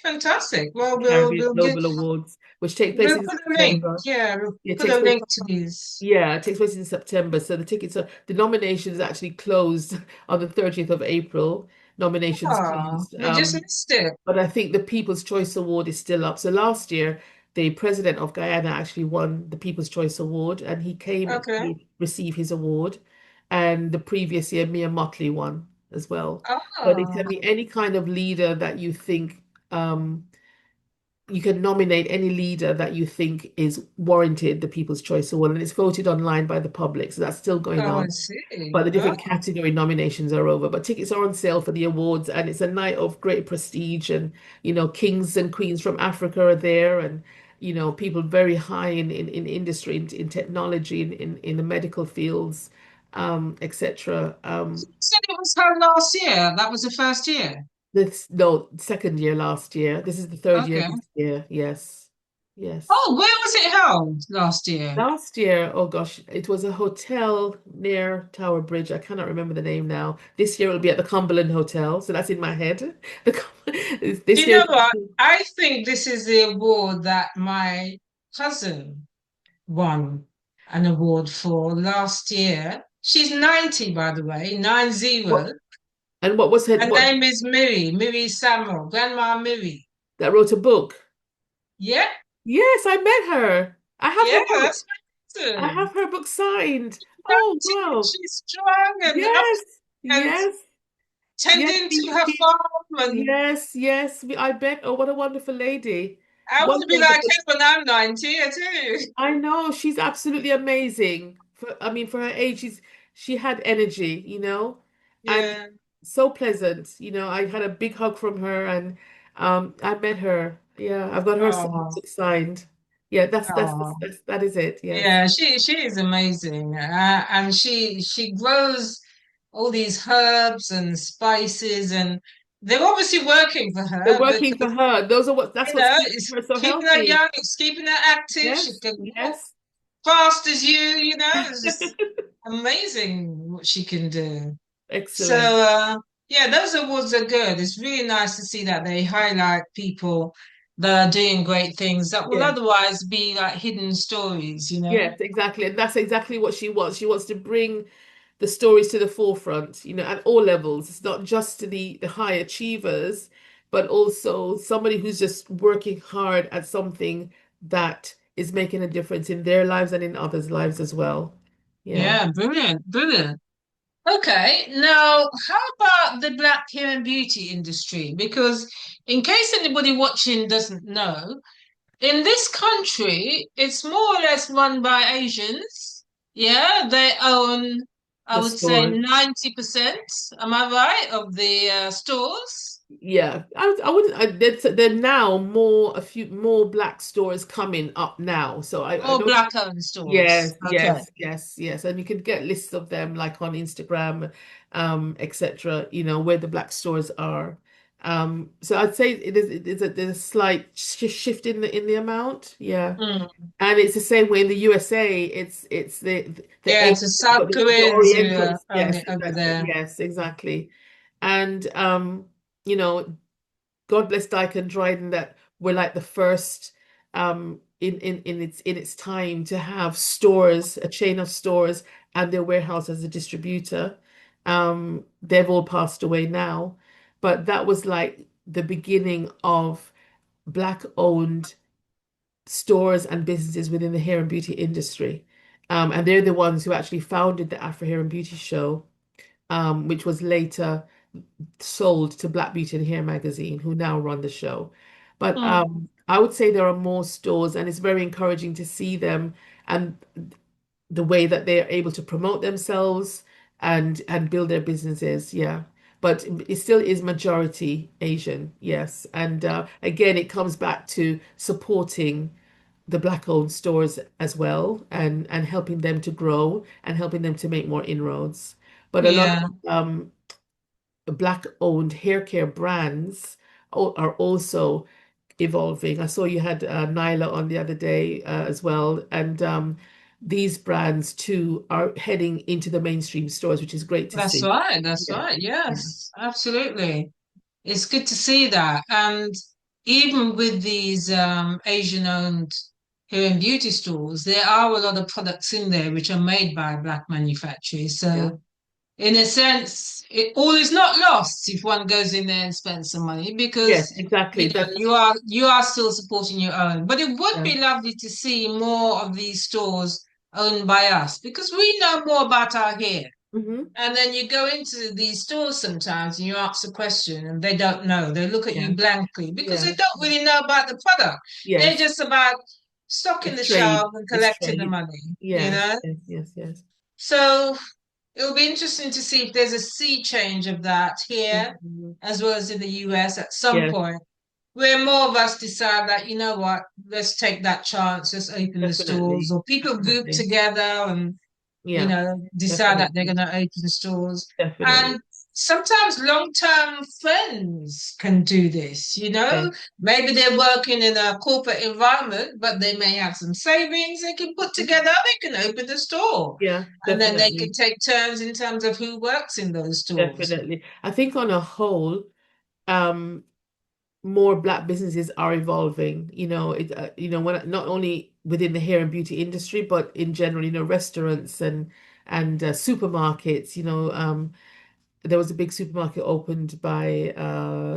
fantastic. Well, Caribbean Global Awards, which take place we'll in put a link. September. Yeah, we'll Yeah, it put takes a place. link to these. Yeah, it takes place in September. So the nominations actually closed on the 30th of April. Nominations Oh, closed. we just missed it. But I think the People's Choice Award is still up. So last year, the president of Guyana actually won the People's Choice Award, and he came Okay. to receive his award. And the previous year, Mia Motley won as well. But they Oh, said me any kind of leader that you think you can nominate any leader that you think is warranted the People's Choice Award, and it's voted online by the public. So that's still going oh, I on. see. But the Oh, different category nominations are over. But tickets are on sale for the awards, and it's a night of great prestige. And kings and queens from Africa are there, and people very high in industry, in technology, in the medical fields, etc. You said it was her last year. That was the first year. This no second year last year. This is the third year Okay. this year. Yes, yes. Oh, where was it held last year? Last year, oh gosh, it was a hotel near Tower Bridge. I cannot remember the name now. This year it'll be at the Cumberland Hotel, so that's in my head. Do This you year, know what? I think this is the award that my cousin won an award for last year. She's 90, by the way, what 90. and what was her Her what name is Miri Samuel, Grandma Miri. that wrote a book? Yeah, Yes, I met her. I have yeah, her book. that's my I cousin. have her book signed. Oh wow. She's strong and up Yes, and yes, yes, tending to her farm. And yes, yes. I bet. Oh, what a wonderful lady. I want to be like Wonderful. her when I'm 90, I tell you. I know she's absolutely amazing. I mean, for her age, she had energy, and Yeah. so pleasant. I had a big hug from her, and I met her. Yeah, I've got her Oh, book signed. Yeah, oh. that is it. Yes. Yeah, she is amazing, and she grows all these herbs and spices, and they're obviously working for They're her working for because her. That's what's keeping it's her so keeping her healthy. young, it's keeping her active. She Yes, can walk yes. fast as you, it's just amazing what she can do. So, Excellent. yeah, those awards are good. It's really nice to see that they highlight people that are doing great things that will Yeah. otherwise be like hidden stories. Yes, exactly. And that's exactly what she wants. She wants to bring the stories to the forefront, at all levels. It's not just to the high achievers, but also somebody who's just working hard at something that is making a difference in their lives and in others' lives as well. Yeah. Yeah, brilliant, brilliant. Okay, now how about the black hair and beauty industry? Because in case anybody watching doesn't know, in this country, it's more or less run by Asians. Yeah, they own, I The would say, stores. 90%, am I right, of the stores? Yeah, I wouldn't. There now a few more black stores coming up now. So I All don't. black owned stores. Yes, Okay. yes, yes, yes. And you can get lists of them like on Instagram, etc., where the black stores are. So I'd say there's a slight shift in the amount. Yeah. Mm. And it's the same way in the USA. It's the Yeah, Asian, it's the South but the Koreans who Orientals. own Yes, it over that's it. there. Yes, exactly. And you know, God bless Dyke and Dryden that were like the first in its time to have stores, a chain of stores and their warehouse as a distributor. They've all passed away now, but that was like the beginning of black owned stores and businesses within the hair and beauty industry. And they're the ones who actually founded the Afro Hair and Beauty Show, which was later sold to Black Beauty and Hair magazine, who now run the show. But Mm. I would say there are more stores, and it's very encouraging to see them and the way that they are able to promote themselves and build their businesses. Yeah. But it still is majority Asian, yes. And again, it comes back to supporting the Black-owned stores as well and helping them to grow and helping them to make more inroads. But a lot Yeah, of Black-owned hair care brands are also evolving. I saw you had Nyla on the other day as well, and these brands too are heading into the mainstream stores, which is great to that's see. right. That's Yeah, right. yeah, Yes, absolutely. It's good to see that. And even with these Asian-owned hair and beauty stores, there are a lot of products in there which are made by black manufacturers. yeah. So in a sense, all is not lost if one goes in there and spends some money because Yes, exactly. That's you are still supporting your own. But it would yeah. be lovely to see more of these stores owned by us because we know more about our hair. Hmm. And then you go into these stores sometimes and you ask a question and they don't know. They look at Yeah, you blankly because they yeah, don't really know about the product. They're yes. just about stocking It's the trade. shelves and It's collecting the trade. money, you Yes, know? yes, yes, yes. So it'll be interesting to see if there's a sea change of that here Mhm. as well as in the US at some Yes, point. where more of us decide that, you know what, let's take that chance, let's open the stores, Definitely. or people group Definitely. together and, Yeah, decide that they're going definitely. to open stores. Definitely. And sometimes long-term friends can do this, Yeah. Maybe they're working in a corporate environment, but they may have some savings they can put Mhm. together, they can open the store. Yeah, And then they can definitely. take turns in terms of who works in those stores. Definitely. I think on a whole, um, more Black businesses are evolving. When not only within the hair and beauty industry, but in general, restaurants and supermarkets. There was a big supermarket opened by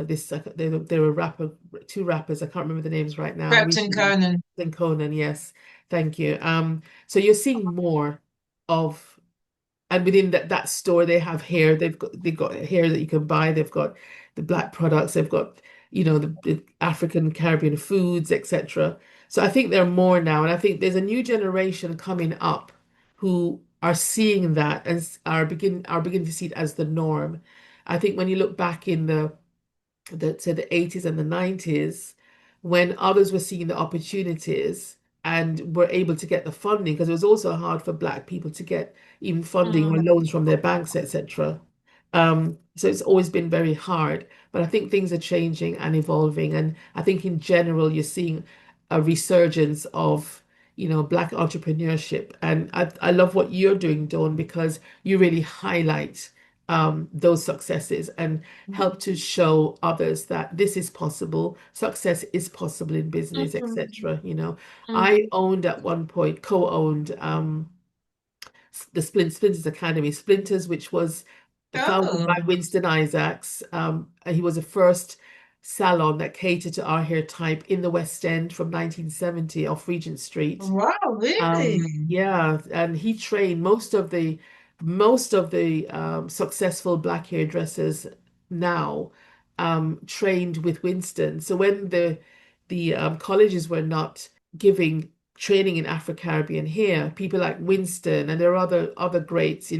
they were two rappers. I can't remember the names right now. Clapton Recently, Conan. then Conan, yes, thank you. So you're seeing more of. And within that store, they have hair. They've got hair that you can buy. They've got the Black products. They've got the African Caribbean foods, etc. So I think there are more now, and I think there's a new generation coming up who are seeing that and are beginning to see it as the norm. I think when you look back in the 80s and the 90s, when others were seeing the opportunities and were able to get the funding, because it was also hard for Black people to get even funding or Mm, loans from their banks, etc. So it's always been very hard. But I think things are changing and evolving. And I think in general, you're seeing a resurgence of, Black entrepreneurship. And I love what you're doing, Dawn, because you really highlight those successes and help to show others that this is possible. Success is possible in business, mm, etc. I mm. owned at one point, co-owned the Splinters Academy, Splinters, which was founded by Oh, Winston Isaacs. He was the first salon that catered to our hair type in the West End from 1970 off Regent Street. wow, really? Yeah, and he trained most of the successful Black hairdressers now trained with Winston. So when the colleges were not giving training in Afro-Caribbean hair, people like Winston and there are other greats.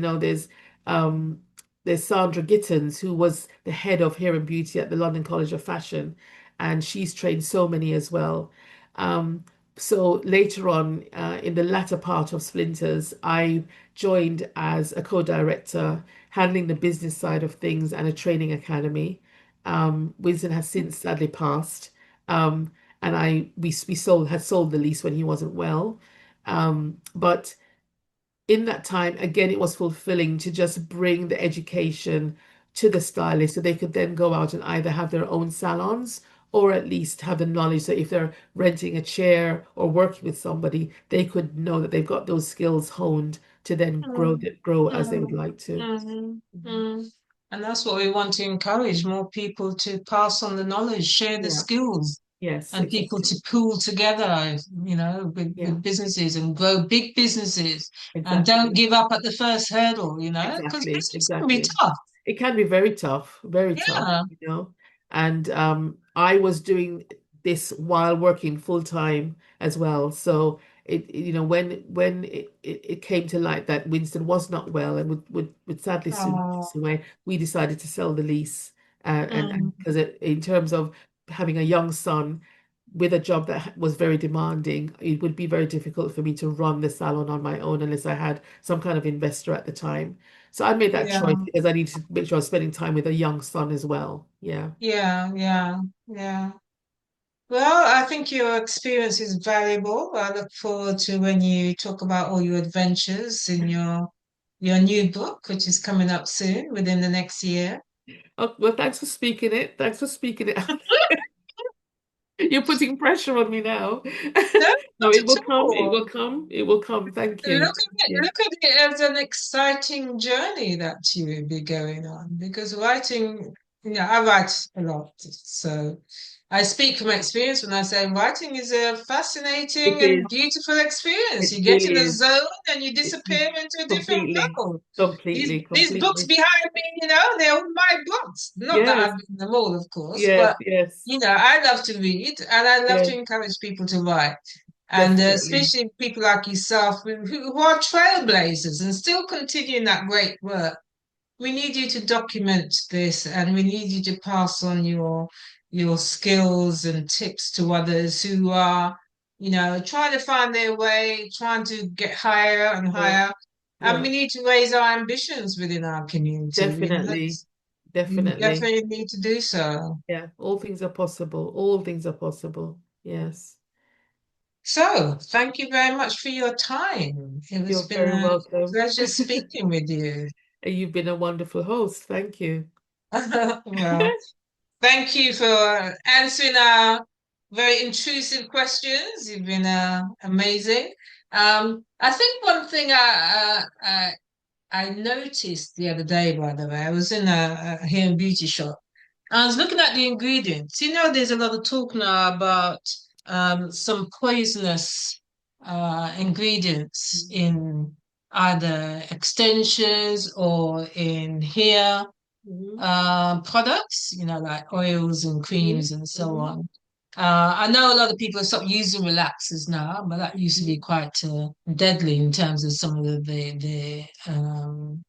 Um, there's Sandra Gittens, who was the head of hair and beauty at the London College of Fashion, and she's trained so many as well. Um, so later on, in the latter part of Splinters, I joined as a co-director, handling the business side of things and a training academy. Winston has since sadly passed, um, and we sold the lease when he wasn't well. But in that time, again, it was fulfilling to just bring the education to the stylist so they could then go out and either have their own salons or at least have the knowledge that if they're renting a chair or working with somebody, they could know that they've got those skills honed to then Mm, grow as they would mm, like to. mm, Mhm. mm. And that's what we want to encourage more people to pass on the knowledge, share the Yeah. skills, Yes, and people exactly. to pool together, Yeah, with businesses and grow big businesses and don't exactly. give up at the first hurdle, because Exactly, business can be exactly. tough. It can be very tough, Yeah. And I was doing this while working full time as well. So when it came to light that Winston was not well and would sadly soon pass Oh, away, we decided to sell the lease. And mm, because in terms of having a young son with a job that was very demanding, it would be very difficult for me to run the salon on my own unless I had some kind of investor at the time. So I made that choice yeah, because I needed to make sure I was spending time with a young son as well. Yeah. yeah, yeah, yeah. Well, I think your experience is valuable. I look forward to when you talk about all your adventures in your new book, which is coming up soon, within the next year. Oh, well, thanks for speaking it. Thanks for speaking it. You're putting pressure on me now. No, No, not it at will come. It all. will come. It will come. Thank you. Thank you. Look at it as an exciting journey that you will be going on, because writing, I write a lot, so I speak from experience when I say writing is a It fascinating and is. beautiful experience. It You get in really a is. zone and you It, disappear into a different completely. world. These Completely. these books Completely. behind me, they're all my books. Not that Yes. I've written them all, of course, Yes. but Yes. I love to read and I love to Yes. encourage people to write. And Definitely. especially people like yourself who are trailblazers and still continuing that great work. We need you to document this and we need you to pass on your skills and tips to others who are, trying to find their way, trying to get higher and Yeah, higher. And yeah, we need to raise our ambitions within our community. definitely, We definitely. definitely need to do so. Yeah, all things are possible. All things are possible. Yes. So, thank you very much for your time. It has You're been very a welcome. pleasure speaking with you. You've been a wonderful host. Thank you. Well, thank you for answering our very intrusive questions. You've been amazing. I think one thing I noticed the other day, by the way, I was in a hair and beauty shop. I was looking at the ingredients. There's a lot of talk now about some poisonous ingredients in either extensions or in hair Hmm. products, like oils and Hmm. creams and so Hmm. on. I know a lot of people have stopped using relaxers now, but that used to be quite deadly in terms of some of the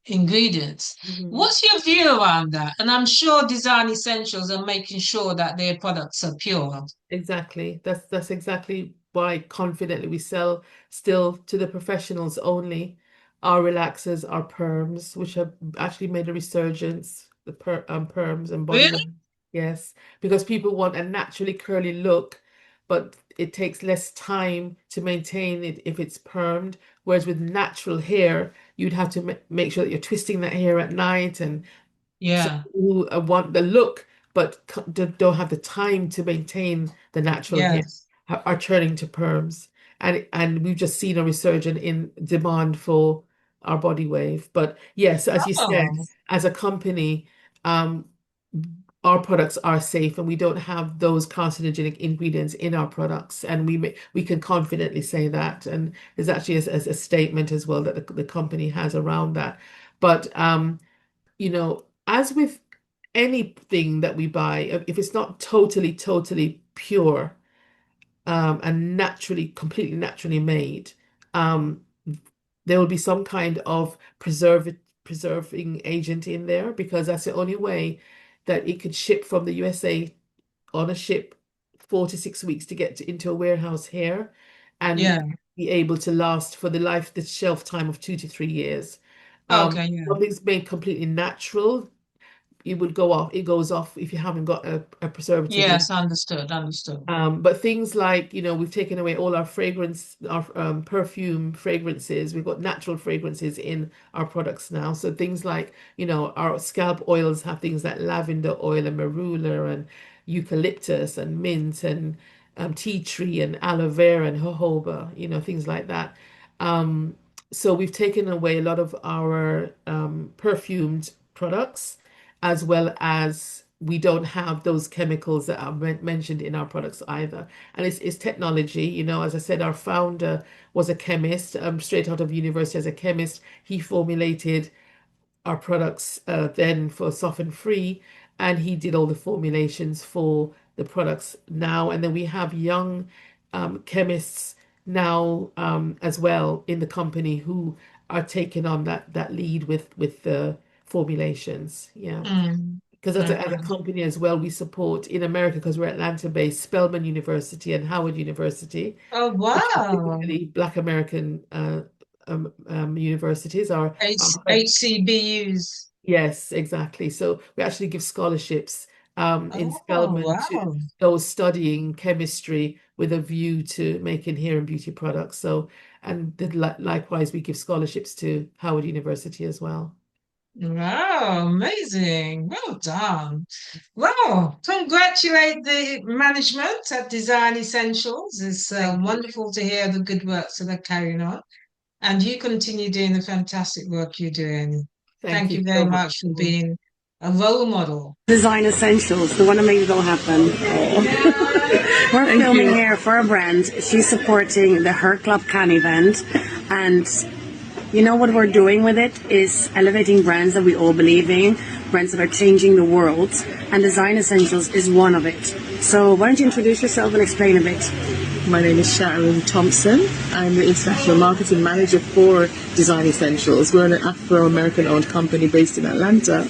ingredients. Hmm. What's your view around that? And I'm sure Design Essentials are making sure that their products are pure. Exactly. That's exactly why confidently we sell still to the professionals only. Our relaxers, our perms, which have actually made a resurgence, the perms and body wash. Really? Yes, because people want a naturally curly look, but it takes less time to maintain it if it's permed. Whereas with natural hair, you'd have to make sure that you're twisting that hair at night, and so Yeah. who want the look but don't have the time to maintain the natural hair Yes. are turning to perms, and we've just seen a resurgence in demand for our body wave. But yes, as you said, Oh, as a company, um, our products are safe and we don't have those carcinogenic ingredients in our products, and we can confidently say that. And there's actually a statement as well that the company has around that. But as with anything that we buy, if it's not totally pure, and completely naturally made, um, there will be some kind of preserving agent in there, because that's the only way that it could ship from the USA on a ship 4 to 6 weeks to get into a warehouse here and yeah. be able to last for the shelf time of 2 to 3 years. Okay, yeah. Something's made completely natural, it goes off if you haven't got a preservative in. Yes, understood, understood. But things like, we've taken away all our perfume fragrances. We've got natural fragrances in our products now. So things like, our scalp oils have things like lavender oil and marula and eucalyptus and mint and tea tree and aloe vera and jojoba, things like that. Um, so we've taken away a lot of our perfumed products, as well as we don't have those chemicals that are mentioned in our products either. And it's technology. As I said, our founder was a chemist, straight out of university as a chemist. He formulated our products then for Soften Free, and he did all the formulations for the products now. And then we have young chemists now, as well in the company, who are taking on that lead with the formulations. Yeah. Mm, Because as a okay. company as well, we support in America, because we're Atlanta-based, Spelman University and Howard University, Oh, which are wow. typically Black American universities. HCBUs. Yes, exactly. So we actually give scholarships in Oh, Spelman to wow. those studying chemistry with a view to making hair and beauty products. So, and likewise, we give scholarships to Howard University as well. Wow, amazing. Well done. Well, congratulate the management at Design Essentials. It's Thank you. wonderful to hear the good work that they're carrying on. And you continue doing the fantastic work you're doing. Thank Thank you you so very much. much for being a role model. Design Essentials, the one that made it all happen. We're Thank filming you. here for a brand. She's supporting the Her Club Can event. And what we're doing with it is elevating brands that we all believe in, brands that are changing the world. And Design Essentials is one of it. So why don't you introduce yourself and explain a bit? My name is Sharon Thompson. I'm the International Marketing Manager for Design Essentials. We're an Afro-American owned company based in Atlanta.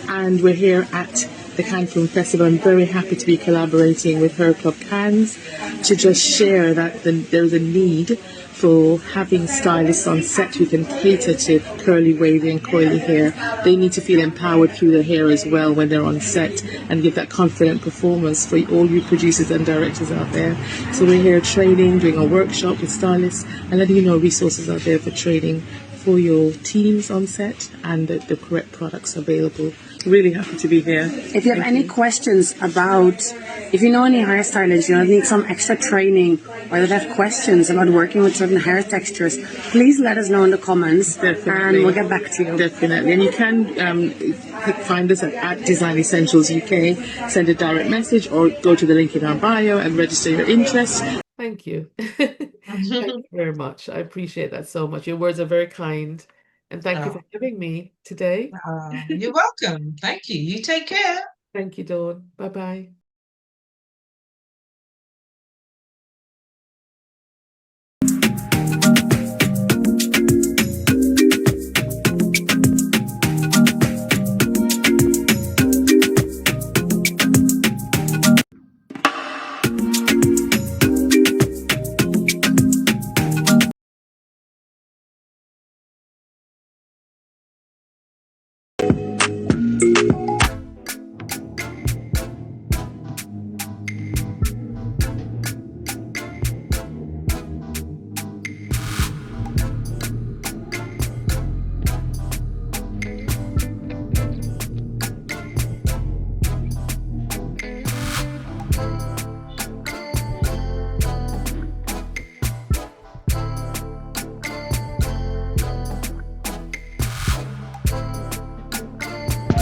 And we're here at the Can Film Festival. I'm very happy to be collaborating with Hair Club Cans to just share that there's a need for having stylists on set who can cater to curly, wavy and coily hair. They need to feel empowered through their hair as well when they're on set and give that confident performance for all you producers and directors out there. So we're here training, doing a workshop with stylists and letting you know resources out there for training for your teams on set and the correct products available. Really happy to be here. If you have any questions about, if you know any hairstylists, you know, need some extra training or that have questions about working with certain hair textures, please let us know in the comments. Definitely. And we'll get back to you. Definitely. And you can find us at Design Essentials UK, send a direct message or go to the link in our bio and register your interest. Thank you. Thank you very much. I appreciate that so much. Your words are very kind. And thank you for having me today. You're welcome. Thank you. You take care. Thank you, Dawn. Bye-bye.